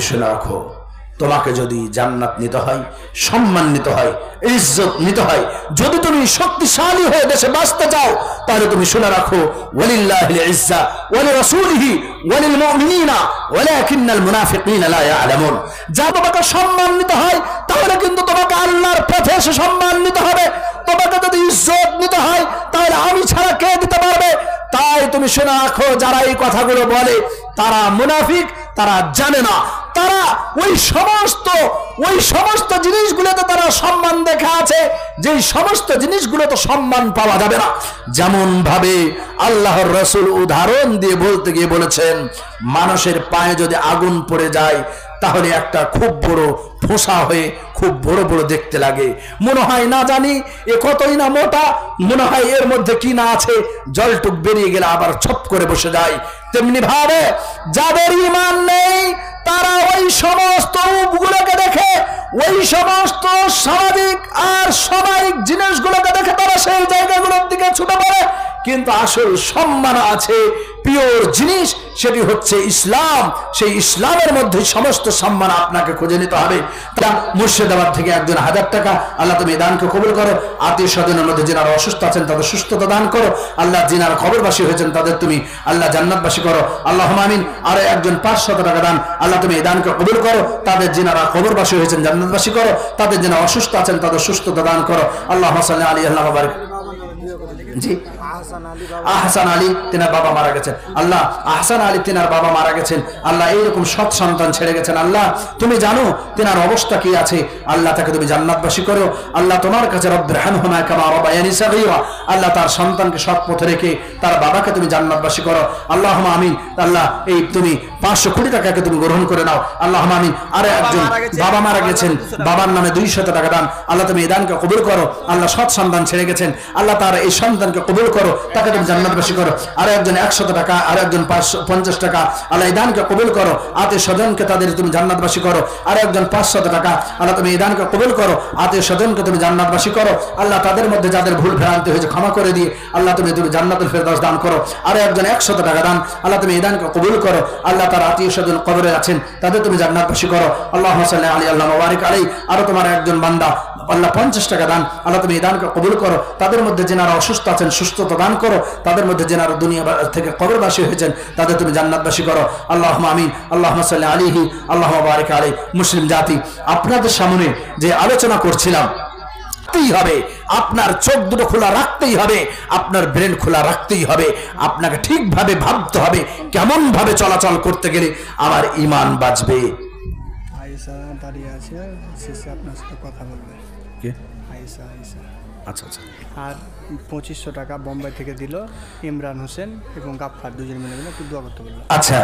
তুমি শুনে রাখো, তোমাকে যদি জান্নাত নিতে হয়, সম্মান নিতে হয়, ইজ্জত নিতে হয়, যদি তুমি শক্তিশালী হয়ে দেশে বাঁচতে চাও, তাহলে তুমি শুনে রাখো ওয়ালিল্লাহিল ইজ্জা ওয়া লিরাসূলিহি ওয়া লিল মুমিনিনা ওয়ালাকিন্নাল মুনাফিকিনা লা ইয়ালামুন। যা তোমাকে সম্মান নিতে হয়, তাহলে কিন্তু তোমাকে আল্লাহর পথে এসে সম্মান নিতে হবে। তোমাকে যদি ইজ্জত নিতে হয়, তাহলে আমি ছাড়া কে দিতে পারবে? তাই তুমি শুনে রাখো, যারা এই কথাগুলো বলে তারা মুনাফিক, তারা জানে না, তারা ওই সমস্ত জিনিসগুলোতে তারা সম্মান দেখা আছে, যে সমস্ত জিনিসগুলোতে সম্মান পাওয়া যাবে না। যেমন ভাবে আল্লাহর রাসূল উদাহরণ দিয়ে বলতে গিয়ে বলেছেন, মানুষের পায়ে যদি আগুন পড়ে যায়, তাহলে একটা খুব বড় ফোঁসা হয়ে খুব বড় বড় দেখতে লাগে, মনে হয় না জানি এ কতই না মোটা, মনে হয় এর মধ্যে কি না আছে, জলটুক বেরিয়ে গেলে আবার ছপ করে বসে যায়। তেমনি ভাবে যাদের ঈমান নেই, তারা ওই সমস্ত রূপগুলোকে দেখে, ওই সমস্ত সামাজিক আর সামাজিক জিনিসগুলোকে দেখে তারা সেই জায়গাগুলোর দিকে ছুটে পড়ে। কিন্তু আসল সম্মান আছে, পিওর জিনিস, সেটি হচ্ছে ইসলাম। সেই ইসলামের মধ্যে সমস্ত সম্মান আপনাকে খুঁজে নিতে হবে। তা মুর্শিদাবাদ থেকে একজন 1000 টাকা, আল্লাহ তুমি দানকে কবুল করো। আত্মীয় স্বজনের মধ্যে যারা অসুস্থ আছেন তাদের সুস্থতা দান করো। আল্লাহ যিনারা কবরবাসী হয়েছেন তাদের তুমি আল্লাহ জান্নাতবাসী করো, আল্লাহুম্মা আমিন। আর একজন 500 টাকা দান, আল্লাহ তুমি এই দানকে কবুল করো। তাদের যিনারা কবরবাসী হয়েছেন জান্নাতবাসী করো, তাদের যারা অসুস্থ আছেন তাদের সুস্থতা দান করো। আল্লাহুম্মা সাল্লি আলাইহি ওয়া বারিক। জি, আহসান আলী তেনার বাবা মারা গেছেন, আল্লাহ আহসান আলী তেনার বাবা মারা গেছেন, আল্লাহ এইরকম সৎ সন্তান ছেড়ে গেছেন, আল্লাহ তুমি জানো তেনার অবস্থা কি আছে, আল্লাহ তাকে তুমি জান্নাতবাসী করো। আল্লাহ তোমার কাছে রব্বির হামহুমা কামা রাব্বায়ানি সাগীরা, আল্লাহ তার সন্তানকে সৎ পথে রেখে তার বাবাকে তুমি জান্নাতবাসী করো, আল্লাহুম্মা আমিন। আল্লাহ এই তুমি 500 কোটি টাকাকে তুমি গ্রহণ করে নাও, আল্লাহুম্মা আমিন। আর একজন বাবা মারা গেছেন, বাবার নামে 200 টাকা দান, আল্লাহ তুমি এই দানকে কবুল করো। আল্লাহ সৎ সন্তান ছেড়ে গেছেন, আল্লাহ তার এই সন্তানকে কবুল করো, তাকে তুমি জান্নাতবাসী করো। আর একজন 100 টাকা, আর একজন 50 টাকা, আল্লাহ এই দানকে কবুল করো। আত্মীয় স্বজনকে তাদের তুমি জান্নাতবাসী করো। আর একজন 500 টাকা, আল্লাহ তুমি এই দানকে কবুল করো। আত্মীয় স্বজনকে তুমি জান্নাতবাসী করো। আল্লাহ তাদের মধ্যে যাদের ভুল ভ্রান্তি হয়েছে ক্ষমা করে দিয়ে আল্লাহ তুমি জান্নাতুল ফেরদাউস দান করো। আর একজন 100 টাকা দান, আল্লাহ তুমি এই দানকে কবুল করো। আল্লাহ তার আত্মীয় স্বজন কবরে আছেন, তাদের তুমি জান্নাতবাসী করো। আল্লাহুম্মা সাল্লি আলাইহি আল্লাহুম্মা বারিক আলাইহি। আর তোমার একজন বান্দা আল্লাহ 50 টাকা দান, আল্লাহ তুমি এই দানকে কবুল করো। তাদের মধ্যে যারা অসুস্থ আছেন সুস্থতা দান করো, তাদের মধ্যে যারা দুনিয়া থেকে কবরবাসী হয়েছেন তাদের তুমি জান্নাতবাসী করো। আল্লাহুম্মা আমিন। আল্লাহুম্মা সাল্লি আলাইহি আল্লাহুম্মা বারিক আলাইহি। মুসলিম জাতি, আপনাদের সামনে যে আলোচনা করছিলাম, হবে আপনার চোখ দুটো খোলা রাখতেই হবে, আপনার ব্রেন খোলা রাখতেই হবে, আপনাকে ঠিকভাবে ভাবতে হবে কেমন ভাবে চলাচল করতে গেলে আমার ঈমান বাঁচবে। আয়েশা দাঁড়িয়ে আছে, শেষে আপনার সাথে কথা বলবে। কে? আয়েশা। আচ্ছা আচ্ছা। আর 2500 টাকা বোম্বাই থেকে দিল ইমরান হোসেন এবং গাফফার, দুজন মিলে একটু দোয়া করতে বলল। আচ্ছা,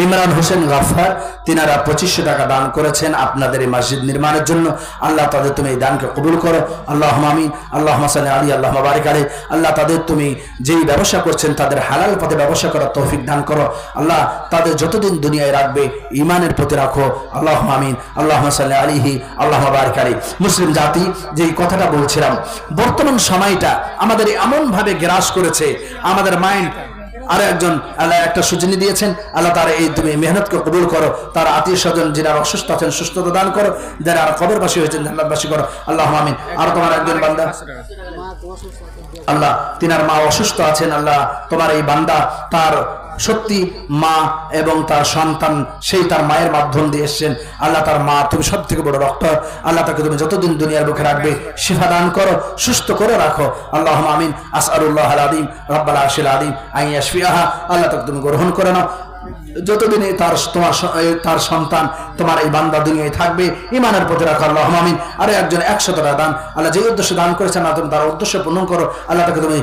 ইমরান হোসেন গাফফার তিনারা 2500 টাকা দান করেছেন আপনাদের এই মসজিদ নির্মাণের জন্য। আল্লাহ তাদের তুমি এই দানকে কবুল করো, আল্লাহুম্মা আমিন। আল্লাহুম্মা সাল্লি আলাইহি আল্লাহুম্মা বারিক আলাইহি। আল্লাহ তাদের তুমি যেই ব্যবসা করছেন তাদের হালাল পথে ব্যবসা করার তৌফিক দান করো। আল্লাহ তাদের যতদিন দুনিয়ায় রাখবে ঈমানের প্রতি রাখো, আল্লাহুম্মা আমিন। আল্লাহুম্মা সাল্লি আলাইহি আল্লাহুম্মা বারিক আলাইহি। মুসলিম জাতি, যেই কথাটা বলছিলাম, বর্তমান সময়টা আমাদের এমন ভাবে গ্রাস করেছে, আমাদের মাইন্ড। আর একজন আল্লাহ একটা সুজনি দিয়েছেন, আল্লাহ তার এই তুমি মেহনতকে কবুল করো। তার আত্মীয় স্বজন যারা অসুস্থ আছেন সুস্থতা দান করো, যারা কবরবাসী হয়েছেন জান্নাতবাসী করো, আল্লাহুম্মা আমিন। আর তোমার একজন বান্দা আল্লাহ তিনার মা অসুস্থ আছেন, আল্লাহ তোমার এই বান্দা তার সত্যি মা এবং তার সন্তান সেই তার মায়ের মাধ্যম দিয়ে এসছেন, আল্লাহ তার মা তুমি সব থেকে বড় ডক্টর, আল্লাহ তাকে তুমি যতদিন দুনিয়ার বুকে রাখবে শিফা দান করো, সুস্থ করে রাখো, আল্লাহুম্মা আমিন। আসআলুল্লাহাল আযীম রাব্বাল আরশিল আযীম আন ইয়াশফিয়াহা, আল্লাহ তাকে তুমি গ্রহণ করে নাও। যতদিন তার সন্তান তোমার এই বান্দা দুনিয়ায় থাকবে ঈমানের পথে রাখো, আল্লাহুম্মা আমিন। আর একজন 100 টাকা দান, আল্লাহ যে উদ্দেশ্যে দান করেছেন না তুমি তার উদ্দেশ্য পূর্ণ করো, আল্লাহ তাকে তুমি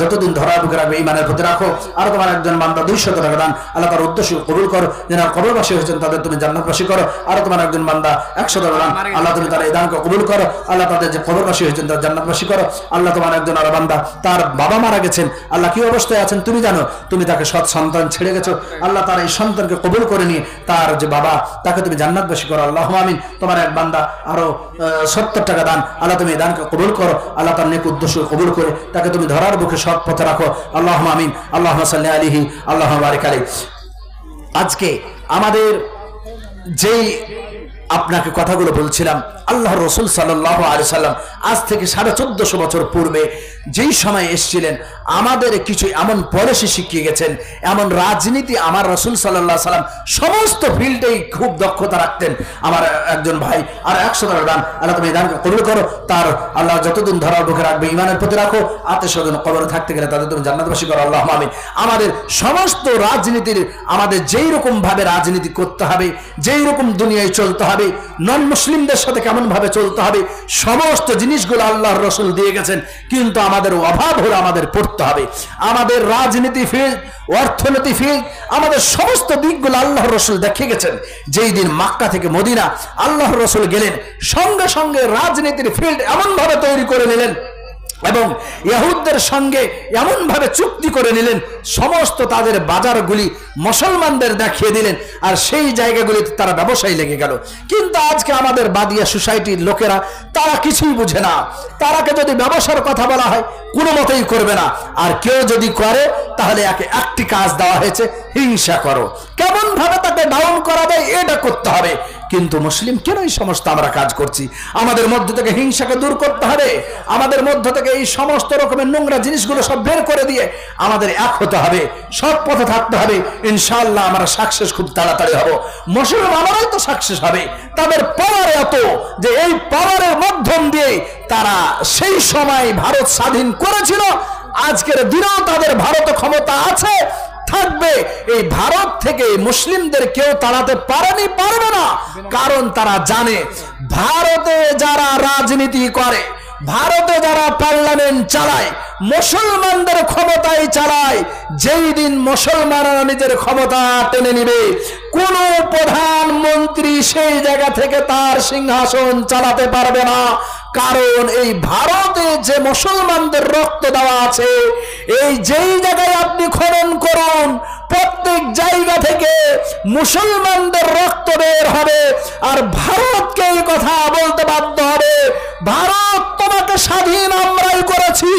যতদিন ধরার বুকে রাখবে ঈমানের পথে রাখো। আর তোমার একজন বান্দা 200 টাকা দান, আল্লাহ তার উদ্দেশ্য কবুল করো, যারা কবরবাসী হয়েছেন তাদের তুমি জান্নাতবাসী করো। আর তোমার একজন বান্দা 100 টাকা দান, আল্লাহ তুমি তার এই দানকে কবুল করো, আল্লাহ তাদের যে কবরবাসী হয়েছেন তার জান্নাতবাসী করো। আল্লাহ তোমার একজন আর বান্দা তার বাবা মারা গেছেন, আল্লাহ কি অবস্থায় আছেন তুমি জানো, তুমি তাকে সৎ সন্তান ছেড়ে গেছো, আল্লাহ তার এই সন্তানকে কবুল করে নিয়ে তার যে বাবা তাকে তুমি জান্নাতবাসী করো, আল্লাহুম্মা আমিন। তোমার এক বান্দা আরো 70 টাকা দান, আল্লাহ তুমি এই দানকে কবুল করো, আল্লাহ তার নেক উদ্দেশ্য কবুল করে তাকে তুমি ধরার বুকে সৎ পথে রাখো, আল্লাহুম্মা আমিন। আল্লাহুম্মা সাল্লি আলাইহি আল্লাহুম্মা বারিক আলাইহি। আজকে আমাদের যেই আপনাকে কথাগুলো বলছিলাম, আল্লাহর রাসূল সাল্লাল্লাহু আলাইহি সাল্লাম আজ থেকে 1450 বছর পূর্বে যেই সময় এসেছিলেন, আমাদের কিছু এমন পলিসি শিখিয়ে গেছেন, এমন রাজনীতি। আমার রাসূল সাল্লাল্লাহু আলাইহি সাল্লাম সমস্ত ফিল্ডেই খুব দক্ষতা রাখতেন। আমার একজন ভাই আর 100 টাকা দান, আল্লাহ তুমি দানকে কবুল করো, তার আল্লাহ যতদিন ধরার বুকে রাখবে ইমানের প্রতি রাখো, আত্মীয়স্বজন কবরে থাকতে গেলে তাদের তুমি জান্নাতবাসী করো, আল্লাহুম্মা আমিন। আমাদের সমস্ত রাজনীতির, আমাদের যেই রকম ভাবে রাজনীতি করতে হবে, যেই রকম দুনিয়ায় চলতে হবে, নন মুসলিমদের সাথে কেমন ভাবে চলতে হবে, সমস্ত জিনিসগুলো আল্লাহর রাসূল দিয়ে গেছেন। কিন্তু আমাদের অভাব হলো আমাদের পড়তে হবে। আমাদের রাজনীতি ফিল্ড, অর্থনীতি ফিল্ড, আমাদের সমস্ত দিকগুলো আল্লাহর রাসূল দেখে গেছেন। যেই দিন মক্কা থেকে মদিনা আল্লাহর রাসূল গেলেন, সঙ্গে সঙ্গে রাজনীতির ফিল্ড এমন ভাবে তৈরি করে নিলেন এবং ইহুদদের সঙ্গে এমন ভাবে চুক্তি করে নিলেন, সমস্ত তাদের বাজারগুলি মুসলমানদের দেখিয়ে দিলেন, আর সেই জায়গাগুলিতে তারা ব্যবসায়ী লেগে গেল। কিন্তু আজকে আমাদের বাদিয়া সোসাইটির লোকেরা তারা কিছুই বুঝে না। তারাকে যদি ব্যবসার কথা বলা হয় কোনো মতেই করবে না, আর কেউ যদি করে তাহলে একটি কাজ দেওয়া হয়েছে, হিংসা করো। কেমন ভাবে তাকে ডাউন করা যায় এটা করতে হবে। কিন্তু মুসলিম কেন এই সমস্ত আমরা কাজ করছি? আমাদের মধ্য থেকে হিংসাকে দূর করতে হবে, আমাদের মধ্য থেকে এই সমস্ত রকমের নোংরা জিনিসগুলো সব বের করে দিয়ে আমাদের এক হতে হবে, সৎ পথে থাকতে হবে। ইনশাআল্লাহ আমরা সাকসেস খুব তাড়াতাড়ি হব। মুসলিম আমারাই তো সাকসেস হবে। তাদের পাওয়ার এত যে এই পাওয়ারের মাধ্যম দিয়ে তারা সেই সময় ভারত স্বাধীন করেছিল, আজকের দিনেও তাদের ভারত ক্ষমতা আছে, থাকবে। এই ভারত থেকে মুসলিমদের কেউ তাড়াতে পারেনি, পারবে না। কারণ তারা জানে ভারতে যারা রাজনীতি করে, ভারতে যারা পার্লামেন্ট চালায়, মুসলমানদের ক্ষমতায় চালায়। যেই দিন মুসলমানরা নিজের ক্ষমতা টেনে নিবে, কোন প্রধানমন্ত্রী সেই জায়গা থেকে তার সিংহাসন চালাতে পারবে না। কারণ এই ভারতে যে মুসলমানদের রক্ত দেওয়া আছে, এই যেই জায়গায় আপনি খনন করুন, প্রত্যেক জায়গা থেকে মুসলমানদের রক্ত বের হবে। আর ভারতকে এই কথা বলতে বাধ্য হবে, ভারত তোমাকে স্বাধীন আমরাই করেছি,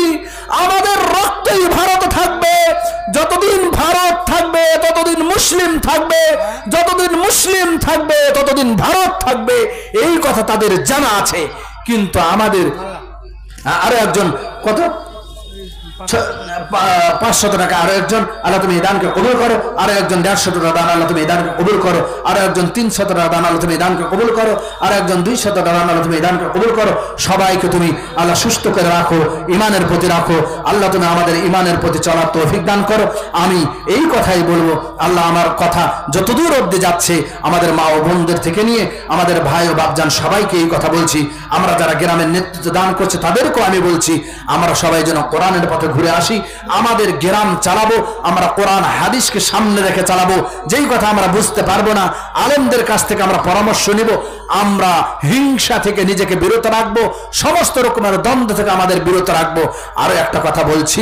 আমাদের রক্তই ভারত থাকবে। যতদিন ভারত থাকবে ততদিন মুসলিম থাকবে, যতদিন মুসলিম থাকবে ততদিন ভারত থাকবে। এই কথা তাদের জানা আছে। কিন্তু আমাদের আরো একজন কত 500 টাকা, আরো একজন আল্লাহ তুমি এই দানকে কবুল করো, আরো একজন 150 টাকা দান আল্লাহ তুমি এই দানকে কবুল করো, আরো একজন 300 টাকা দান আল্লাহ তুমি এই দানকে কবুল করো, আরো একজন 200 টাকা দান আল্লাহ তুমি এই দানকে কবুল করো। সবাইকে তুমি আল্লাহ সুস্থ করে রাখো, ইমানের প্রতি রাখো। আল্লাহ তুমি আমাদের ইমানের প্রতি চলার তৌফিক দান করো। আমি এই কথাই বলবো, আল্লাহ আমার কথা যতদূর অবধি যাচ্ছে, আমাদের মা ও বোনদের থেকে নিয়ে আমাদের ভাই ও বাপজান সবাইকে এই কথা বলছি। আমরা যারা গ্রামের নেতৃত্ব দান করছে তাদেরকেও আমি বলছি, আমরা সবাই যেন কোরআনের পথে ঘুরে আসি। আমাদের গ্রাম চালাবো আমরা কোরআন হাদিসকে সামনে রেখে চালাবো। যেই কথা আমরা বুঝতে পারবো না, আলেমদের কাছ থেকে আমরা পরামর্শ নিব। আমরা হিংসা থেকে নিজেকে বিরত রাখবো, সমস্ত রকমের দ্বন্দ্ব থেকে আমাদের বিরত রাখবো। আরো একটা কথা বলছি,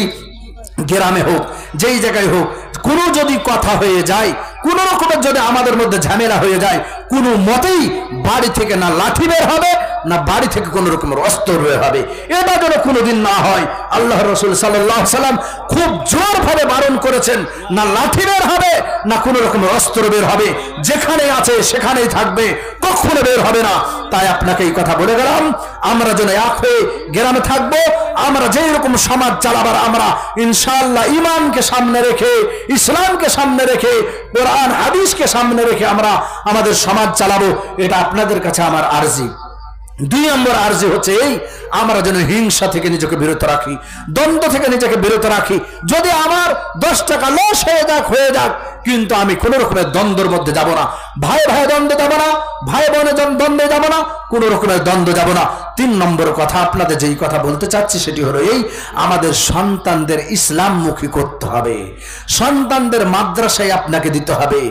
গ্রামে হোক যেই জায়গায় হোক, কোনো যদি কথা হয়ে যায়, কোন রকমের যদি আমাদের মধ্যে ঝামেলা হয়ে যায়, কোনো মতেই বাড়ি থেকে না লাঠি বের হবে, না বাড়ি থেকে কোন রকমের অস্ত্র বের হবে। এটা যেন কোনোদিন না হয়। আল্লাহ রাসূল সাল্লাল্লাহু আলাইহি সাল্লাম খুব জোরভাবে বারণ করেছেন, না লাঠি বের হবে, না কোন রকমের অস্ত্র বের হবে। যেখানে আছে সেখানেই থাকবে, কখনো বের হবে না। তাই আপনাকে এই কথা বলে গেলাম, আমরা যেন এক হয়ে গ্রামে থাকবো। আমরা যেই রকম সমাজ চালাবার, আমরা ইনশাআল্লাহ ইমানকে সামনে রেখে, ইসলামকে সামনে রেখে, কোরআন হাদিসকে সামনে রেখে আমরা আমাদের সমাজ চালাবো। এটা আপনাদের কাছে আমার আরজি। 2 নম্বর আরজি হচ্ছে এই, আমরা যেন হিংসা থেকে নিজেকে বিরত রাখি, দ্বন্দ্ব থেকে নিজেকে বিরত রাখি। যদি আমার 10 টাকা লস হয়ে যাক, কিন্তু আমি কোন রকমের দ্বন্দ্বের মধ্যে যাব না। ভাই ভাই দ্বন্দ্ব যাব না, ভাই বোনের দ্বন্দ্বে যাব না, কোন রকমের দ্বন্দ্ব যাব না। 3 নম্বর কথা আপনাদের যেই কথা বলতে চাচ্ছি সেটি হলো এই, আমাদের সন্তানদের ইসলামমুখী করতে হবে। সন্তানদের মাদ্রাসায় আপনাকে দিতে হবে।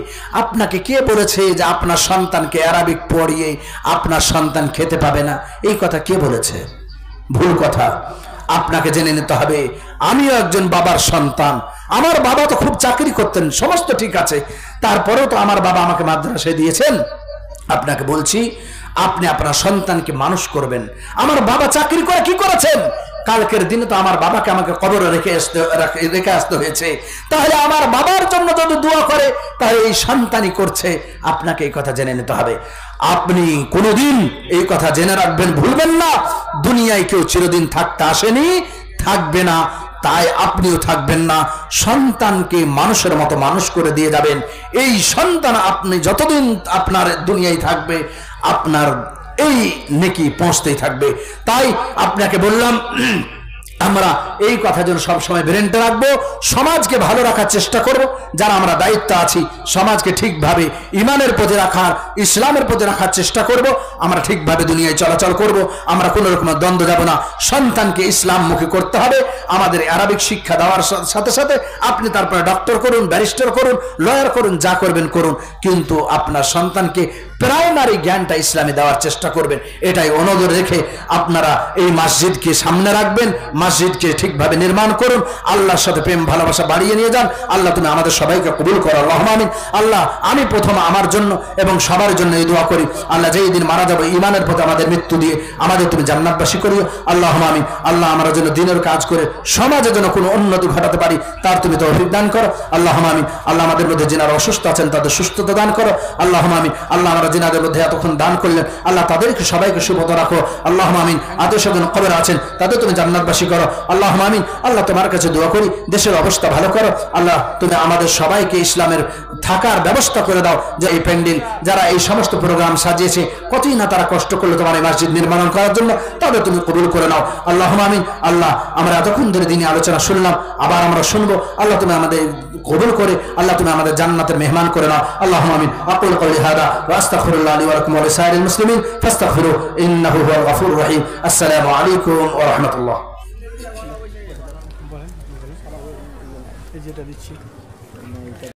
আপনাকে কে বলেছে যে আপনার সন্তানকে আরবিক পড়িয়ে আপনার সন্তান খেতে পাবে না? এই কথা কে বলেছে? ভুল কথা। আপনাকে জেনে নিতে হবে, আমিও একজন বাবার সন্তান। আমার বাবা তো খুব চাকরি করতেন, সমস্ত ঠিক আছে, তারপরেও তো আমার বাবা আমাকে মাদ্রাসায় দিয়েছেন। আপনাকে বলছি, আপনি আপনার সন্তানকে মানুষ করবেন। আমার বাবা চাকরি করে কি করেছেন? কালকের দিনে তো আমার বাবাকে আমাকে কবরে রেখে আসতে হয়েছে, তাহলে আমার বাবার জন্য যদি দোয়া করে তাহলে এই সন্তানই করছে। আপনাকে এই কথা জেনে নিতে হবে। আপনি কোনোদিন এই কথা জেনে রাখবেন, ভুলবেন না, দুনিয়ায় কেউ চিরদিন থাকতে আসেনি, থাকবে না, তাই আপনিও থাকবেন না। সন্তানকে মানুষের মতো মানুষ করে দিয়ে যাবেন। এই সন্তান আপনি যতদিন আপনার দুনিয়ায় থাকবে আপনার এই নেকি পৌঁছতেই থাকবে। তাই আপনাকে বললাম আমরা এই কথা যেন সবসময় ব্রেনতে রাখবো, সমাজকে ভালো রাখার চেষ্টা করব। যারা আমরা দায়িত্ব আছি সমাজকে ঠিকভাবে ইমানের প্রতি রাখার, ইসলামের প্রতি রাখার চেষ্টা করব। আমরা ঠিকভাবে দুনিয়ায় চলাচল করব, আমরা কোনো রকমের দ্বন্দ্ব যাব না। সন্তানকে ইসলামমুখী করতে হবে। আমাদের আরবিক শিক্ষা দেওয়ার সাথে সাথে আপনি তারপরে ডক্টর করুন, ব্যারিস্টার করুন, লয়ার করুন, যা করবেন করুন, কিন্তু আপনার সন্তানকে প্রাইমারি জ্ঞানটা ইসলামে দেওয়ার চেষ্টা করবেন। এটাই অনুরোধ রেখে আপনারা এই মসজিদকে সামনে রাখবেন, মসজিদকে ঠিকভাবে নির্মাণ করুন, আল্লাহর সাথে প্রেম ভালোবাসা বাড়িয়ে নিয়ে যান। আল্লাহ তুমি আমাদের সবাইকে কবুল করো, আল্লাহুম্মা আমিন। আল্লাহ আমি প্রথম আমার জন্য এবং সবার জন্য এই দোয়া করি, আল্লাহ যেই দিন মারা যাবো ইমানের পথে আমাদের মৃত্যু দিয়ে আমাদের তুমি জান্নাতবাসী করিও, আল্লাহুম্মা আমিন। আল্লাহ আমরা যেন দিনের কাজ করে সমাজে যেন কোনো উন্নতি ঘটাতে পারি তার তুমি তৌফিক দান করো, আল্লাহুম্মা আমিন। আল্লাহ আমাদের মধ্যে যারা অসুস্থ আছেন তাদের সুস্থতা দান করো, আল্লাহুম্মা আমিন। আল্লাহ আমরা যিনাদের মধ্যে এতক্ষণ দান করলেন আল্লাহ তাদেরকে সবাইকে সুবত রাখো, আল্লাহুম্মা আমিন। আত্মীয়স্বজন কবরে আছেন তাদের তুমি জান্নাতবাসী করো, আল্লাহুম্মা আমিন। আল্লাহ তোমার কাছে দোয়া করি দেশের অবস্থা ভালো করো, আল্লাহ তুমি আমাদের সবাইকে ইসলামের থাকার ব্যবস্থা করে দাও। যে এই প্যান্ডেল যারা এই সমস্ত প্রোগ্রাম সাজিয়েছে কতই না তারা কষ্ট করলো তোমার এই মসজিদ নির্মাণ করার জন্য, তবে তুমি কবুল করে নাও, আল্লাহুম্মা আমিন। আল্লাহ আমরা এতক্ষণ ধরে দিনে আলোচনা শুনলাম, আবার আমরা শুনবো, আল্লাহ তুমি আমাদের কবুল করে আল্লাহ তুমি আমাদের জান্নাতের মেহমান করে নাও, আল্লাহুম্মা আমিন। আকুলু কওলি হাদা ওয়া আস্তাগফিরুল্লাহ লি ওয়া লাকুম ওয়া লিসাইরিল মুসলিমিন ফাস্তাগফিরু ইন্নাহু হুয়াল গফুরুর রহিম। আসসালামু আলাইকুম ওয়া রাহমাতুল্লাহ। যেটা দিচ্ছি